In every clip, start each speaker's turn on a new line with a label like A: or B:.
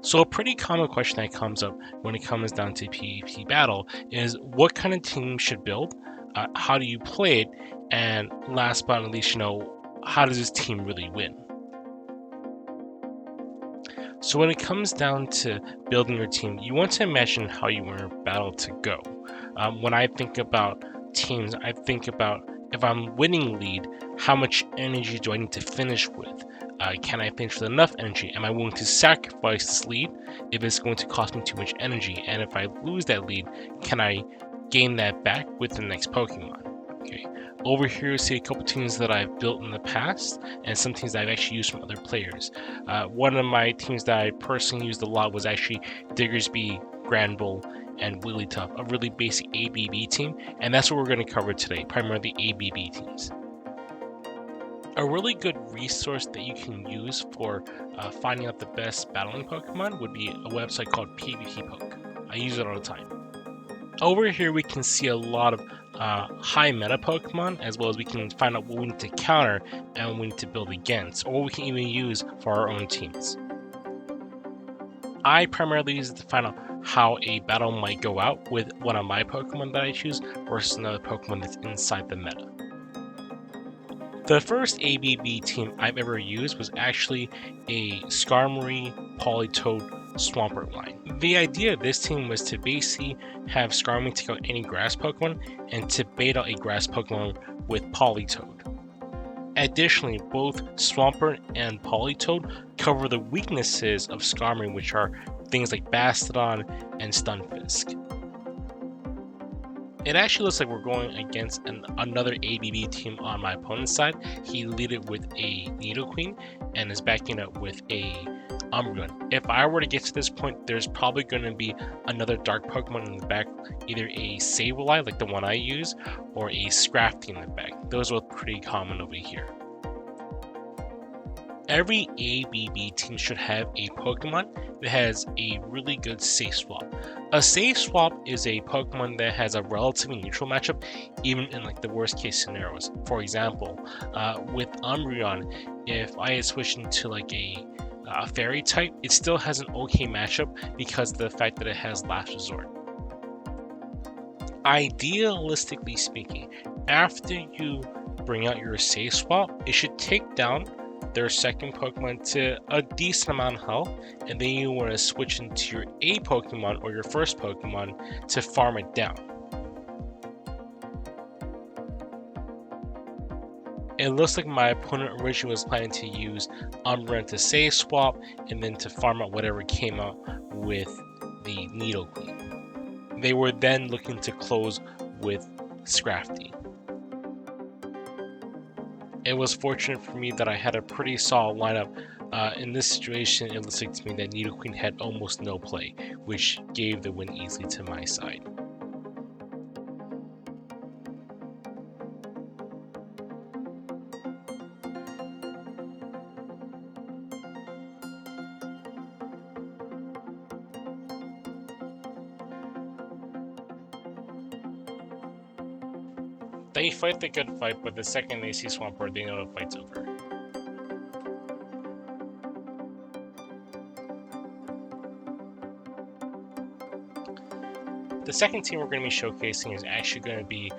A: So a pretty common question that comes up when it comes down to PvP battle is what kind of team should build, how do you play it, and last but not least, how does this team really win? So when it comes down to building your team, you want to imagine how you want your battle to go. When I think about teams, I think about if I'm winning lead, how much energy do I need to finish with? Can I finish with enough energy? Am I willing to sacrifice this lead if it's going to cost me too much energy? And if I lose that lead, can I gain that back with the next Pokemon? Okay. Over here, you see a couple teams that I've built in the past, and some teams that I've actually used from other players. One of my teams that I personally used a lot was actually Diggersby, Granbull, and Wigglytuff, a really basic ABB team, and that's what we're going to cover today, primarily ABB teams. A really good resource that you can use for finding out the best battling Pokemon would be a website called PvPoke. I use it all the time. Over here we can see a lot of high meta Pokemon, as well as we can find out what we need to counter and what we need to build against, or what we can even use for our own teams. I primarily use it to find out how a battle might go out with one of my Pokemon that I choose versus another Pokemon that's inside the meta. The first ABB team I've ever used was actually a Skarmory, Politoed, Swampert line. The idea of this team was to basically have Skarmory take out any grass Pokemon and to bait out a grass Pokemon with Politoed. Additionally, both Swampert and Politoed cover the weaknesses of Skarmory, which are things like Bastiodon and Stunfisk. It actually looks like we're going against another ABB team on my opponent's side. He lead it with a Nidoqueen and is backing up with a Umbreon. If I were to get to this point, there's probably going to be another dark Pokemon in the back, either a Sableye like the one I use, or a Scrafty in the back. Those are pretty common over here. Every ABB team should have a Pokemon that has a really good safe swap. A safe swap is a Pokemon that has a relatively neutral matchup, even in like the worst case scenarios. For example, with Umbreon, if I had switched into like a Fairy type, it still has an okay matchup because of the fact that it has Last Resort. Idealistically speaking, after you bring out your safe swap, it should take down their second Pokemon to a decent amount of health, and then you want to switch into your A Pokemon or your first Pokemon to farm it down. It looks like my opponent originally was planning to use Umbreon to save swap and then to farm out whatever came out with the Nidoqueen. They were then looking to close with Scrafty. It was fortunate for me that I had a pretty solid lineup. In this situation, it looks like to me that Nidoqueen had almost no play, which gave the win easily to my side. They fight the good fight, but the second they see Swampert, they know the fight's over. The second team we're going to be showcasing is actually going to be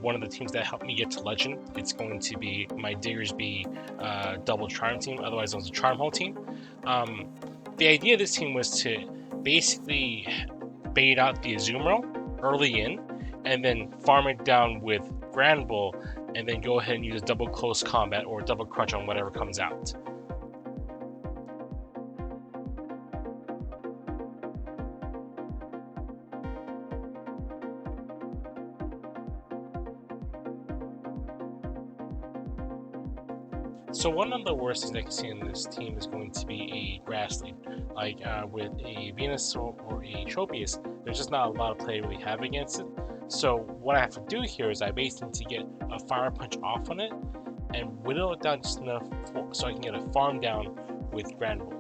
A: one of the teams that helped me get to Legend. It's going to be my Diggersby double Charm team, otherwise known as the Charm Hole team. The idea of this team was to basically bait out the Azumarill early in, and then farm it down with Granbull, and then go ahead and use a double close combat or double crunch on whatever comes out. So one of the worst things I can see in this team is going to be a grass lead. Like with a Venusaur or a Tropius, there's just not a lot of play we have against it. So what I have to do here is I basically need to get a Fire Punch off on it and whittle it down just enough so I can get a farm down with Granbull.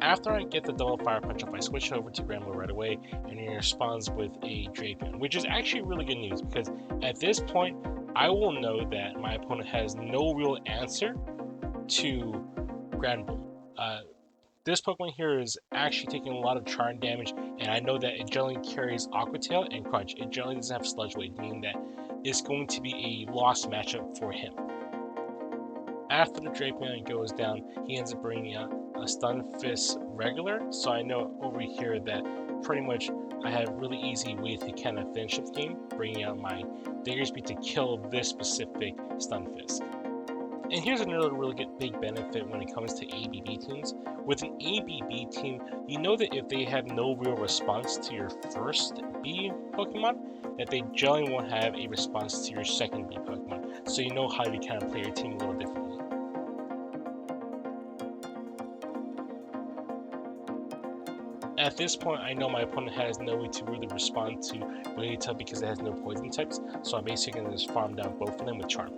A: After I get the double Fire Punch off, I switch over to Granbull right away, and he responds with a Drapion, which is actually really good news because at this point, I will know that my opponent has no real answer to Granbull. This Pokemon here is actually taking a lot of charm damage, and I know that it generally carries Aqua Tail and Crunch. It generally doesn't have Sludge Wave, meaning that it's going to be a lost matchup for him. After the Drapion goes down, he ends up bringing out a Stun Fist regular, so I know over here that pretty much I have a really easy way to kind of finish up the game, bringing out my Diggersby to kill this specific Stun Fist. And here's another really good big benefit when it comes to ABB teams. With an ABB team, you know that if they have no real response to your first B Pokemon, that they generally won't have a response to your second B Pokemon. So you know how to kind of play your team a little differently. At this point, I know my opponent has no way to really respond to Wigglytuff because it has no poison types, so I'm basically going to just farm down both of them with Charm.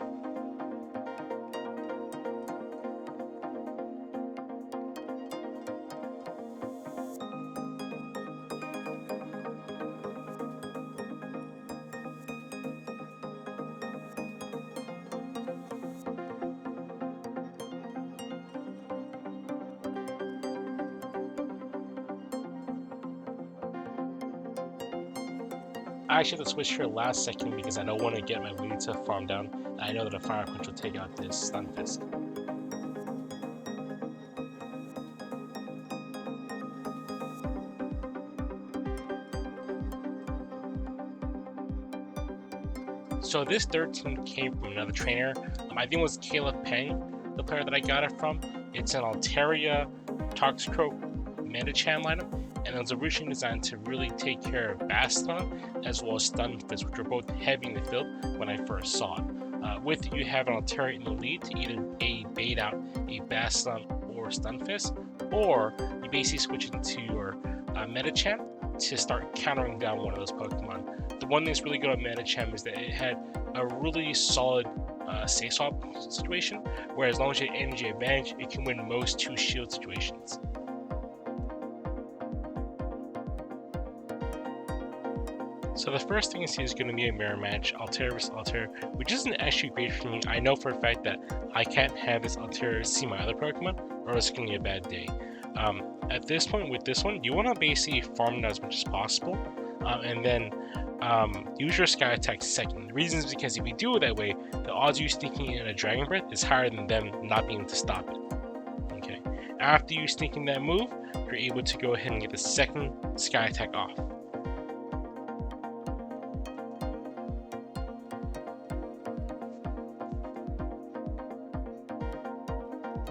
A: I actually have to switch here last second because I don't want to get my Wigglytuff farm down. I know that a Fire Punch will take out this Stun Fist. So this third team came from another trainer. I think it was Caleb Peng, the player that I got it from. It's an Altaria, Toxicroak, Mediocre lineup, and it was originally designed to really take care of Baston as well as Stun Fist, which were both heavy in the field when I first saw it. With you have an Altaria in the lead to either bait out a Baston or Stun Fist, or you basically switch into your Mediocre to start countering down one of those Pokemon. The one thing that's really good on Mediocre is that it had a really solid safe swap situation, where as long as you have energy advantage, it can win most 2 shield situations. So the first thing you see is going to be a mirror match, Altaria vs Altaria, which isn't actually great for me. I know for a fact that I can't have this Altaria see my other Pokemon, or it's going to be a bad day. At this point with this one, you want to basically farm it as much as possible, and then use your Sky Attack second. The reason is because if you do it that way, the odds of you sneaking in a Dragon Breath is higher than them not being able to stop it. Okay. After you sneaking that move, you're able to go ahead and get the second Sky Attack off.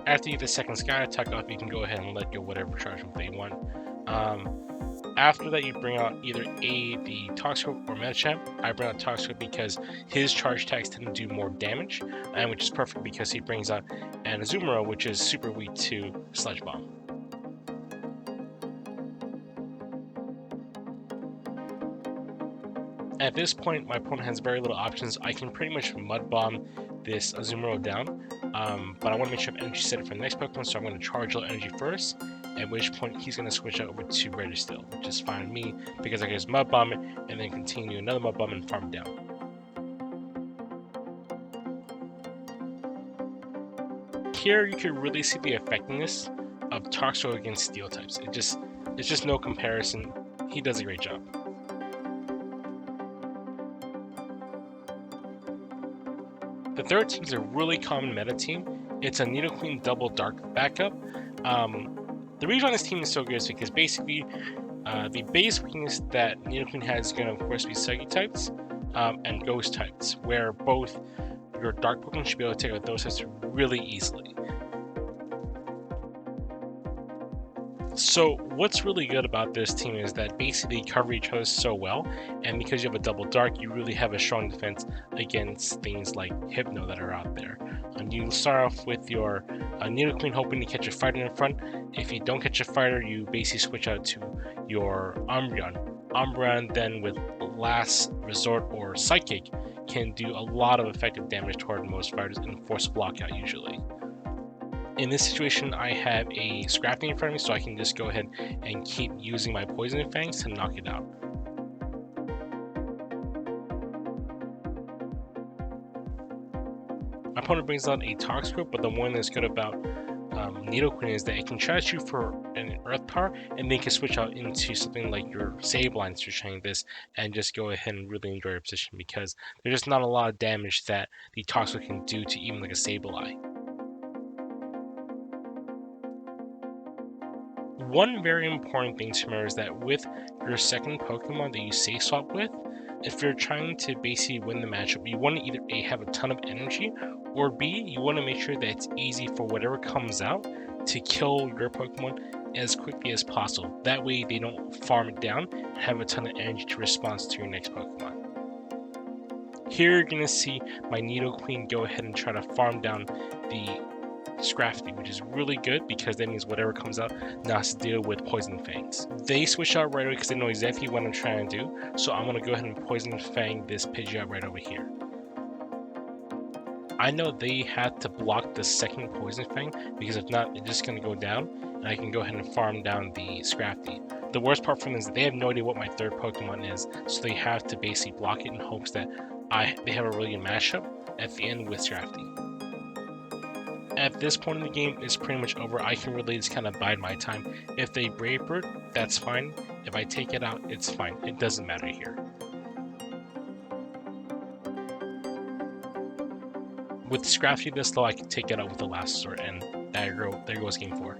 A: After you get the second Sky Attack off, you can go ahead and let go whatever charge move they want. After that, you bring out either the Toxicroak or Mediocre. I bring out Toxicroak because his charge attacks tend to do more damage, and which is perfect because he brings out an Azumarill, which is super weak to Sludge Bomb. At this point, my opponent has very little options. I can pretty much Mud Bomb this Azumarill down, but I want to make sure I have energy set it for the next Pokemon, so I'm going to charge low energy first, at which point he's going to switch over to Registeel, which is fine with me because I can just Mud Bomb it and then continue another Mud Bomb and farm down. Here you can really see the effectiveness of Toxicroak against Steel types. It's just no comparison. He does a great job. The third team is a really common meta team. It's a Nidoqueen Double Dark backup. The reason why this team is so good is because basically the base weakness that Nidoqueen has is going to of course be Psychic types and Ghost types, where both your Dark Pokemon should be able to take out those types really easily. So what's really good about this team is that basically they cover each other so well, and because you have a double dark, you really have a strong defense against things like Hypno that are out there. And you start off with your Nidoqueen hoping to catch a fighter in front. If you don't catch a fighter, you basically switch out to your Umbreon. Umbreon then with Last Resort or Psychic can do a lot of effective damage toward most fighters and force a block out usually. In this situation, I have a Scrafting in front of me, so I can just go ahead and keep using my Poison Fangs to knock it out. My opponent brings out a Toxicroak, but the one that's good about Nidoqueen is that it can try to shoot for an Earth Power, and then you can switch out into something like your Sableye switching this, and just go ahead and really enjoy your position, because there's just not a lot of damage that the Toxicroak can do to even like a Sableye. One very important thing to remember is that with your second Pokemon that you Safe Swap with, if you're trying to basically win the matchup, you want to either A, have a ton of energy, or B, you want to make sure that it's easy for whatever comes out to kill your Pokemon as quickly as possible. That way they don't farm it down and have a ton of energy to respond to your next Pokemon. Here you're going to see my Nidoqueen go ahead and try to farm down the Scrafty, which is really good because that means whatever comes out now has to deal with Poison Fangs. They switch out right away because they know exactly what I'm trying to do, so I'm going to go ahead and Poison Fang this Pidgeot right over here. I know they had to block the second Poison Fang because if not, it's just going to go down, and I can go ahead and farm down the Scrafty. The worst part for them is that they have no idea what my third Pokemon is, so they have to basically block it in hopes that they have a really good mashup at the end with Scrafty. At this point in the game, it's pretty much over. I can really just kind of bide my time. If they Brave Bird, that's fine. If I take it out, it's fine. It doesn't matter here. With Scrafty this low, I can take it out with the last resort, and there goes game 4.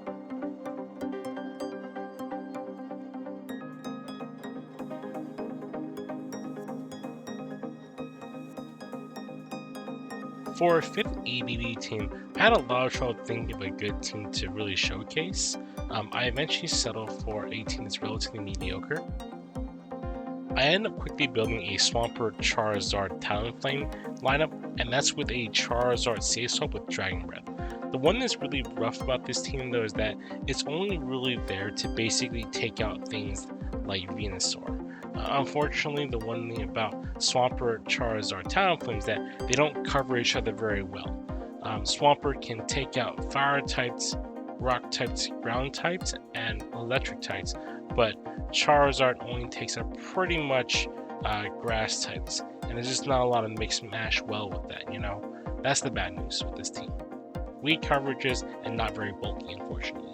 A: For a 5th ABB team, I had a lot of trouble thinking of a good team to really showcase. I eventually settled for a team that's relatively mediocre. I ended up quickly building a Swampert Charizard Talonflame lineup, and that's with a Charizard Safe Swap with Dragon Breath. The one that's really rough about this team though is that it's only really there to basically take out things like Venusaur. Unfortunately, the one thing about Swampert, Charizard, Talonflame is that they don't cover each other very well. Swampert can take out fire types, rock types, ground types, and electric types, but Charizard only takes out pretty much grass types, and there's just not a lot of mix and mash well with that, you know? That's the bad news with this team. Weak coverages and not very bulky, unfortunately.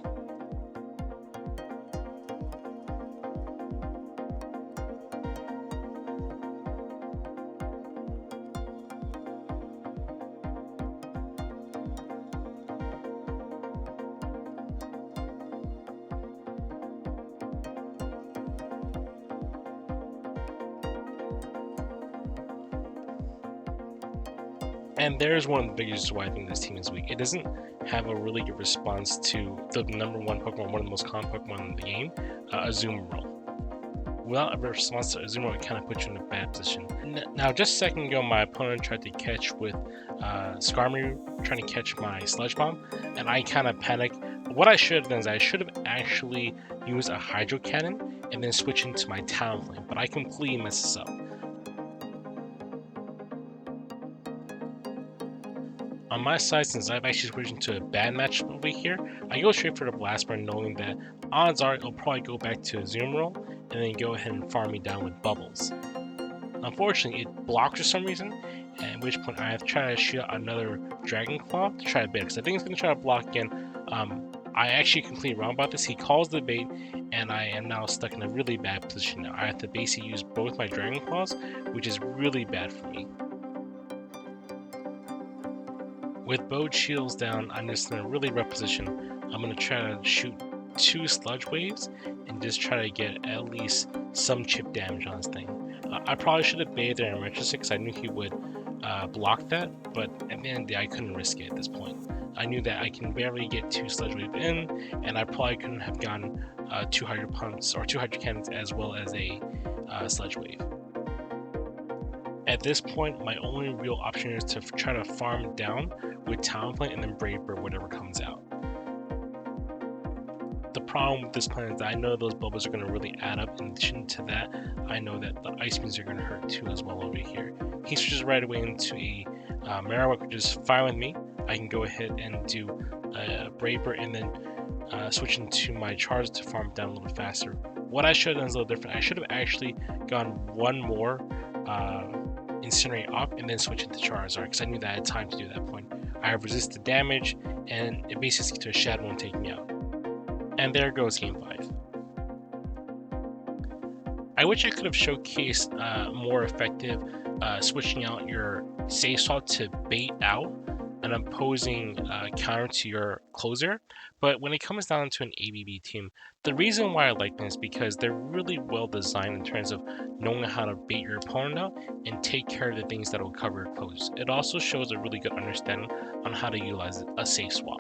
A: And there's one of the biggest reasons why I think this team is weak. It doesn't have a really good response to the number 1 Pokemon, one of the most common Pokemon in the game, Azumarill. Without a response to Azumarill, it kind of puts you in a bad position. Now, just a second ago, my opponent tried to catch with Skarmory, trying to catch my Sludge Bomb, and I kind of panicked. What I should have done is I should have actually used a Hydro Cannon and then switch into my Talonflame, but I completely messed this up. On my side, since I've actually switched into a bad matchup over here, I go straight for the Blast Burn, knowing that odds are it'll probably go back to Azumarill and then go ahead and farm me down with Bubbles. Unfortunately, it blocked for some reason, at which point I have tried to shoot out another Dragon Claw to try to bait, because I think it's going to try to block again. I actually completely wrong about this. He calls the bait, and I am now stuck in a really bad position now. I have to basically use both my Dragon Claws, which is really bad for me. With both shields down, I'm just in a really rough position. I'm going to try to shoot 2 Sludge Waves and just try to get at least some chip damage on this thing. I probably should have bathed there in retrospect because I knew he would block that, but at the end of the day, I couldn't risk it at this point. I knew that I can barely get 2 Sludge Waves in, and I probably couldn't have gotten 200 pumps or 200 cannons as well as a Sludge Wave. At this point, my only real option is to try to farm down with Talonflame and then Brave Bird, whatever comes out. The problem with this plan is that I know those bubbles are going to really add up. In addition to that, I know that the Ice Beams are going to hurt too as well over here. He switches right away into a Marowak, which is fine with me. I can go ahead and do Brave Bird and then switch into my Charizard to farm down a little bit faster. What I should have done is a little different. I should have actually gone one more Incinerate up and then switch into Charizard, because I knew that I had time to do that point. I resist the damage, and it basically to a shadow and take me out. And there goes game 5. I wish I could have showcased more effective switching out your safe swap to bait out an opposing counter to your closer, but when it comes down to an ABB team, the reason why I like them is because they're really well designed in terms of knowing how to bait your opponent out and take care of the things that will cover your close. It also shows a really good understanding on how to utilize a safe swap.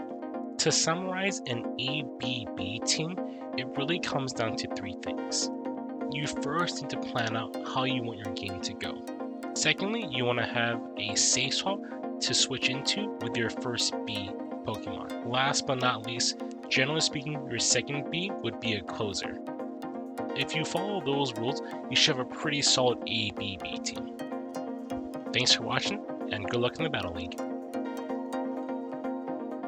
A: To summarize an ABB team, it really comes down to 3 things. You first need to plan out how you want your game to go. Secondly, you want to have a safe swap to switch into with your first B Pokemon. Last but not least, generally speaking, your second B would be a closer. If you follow those rules, you should have a pretty solid ABB team. Thanks for watching, and good luck in the Battle League.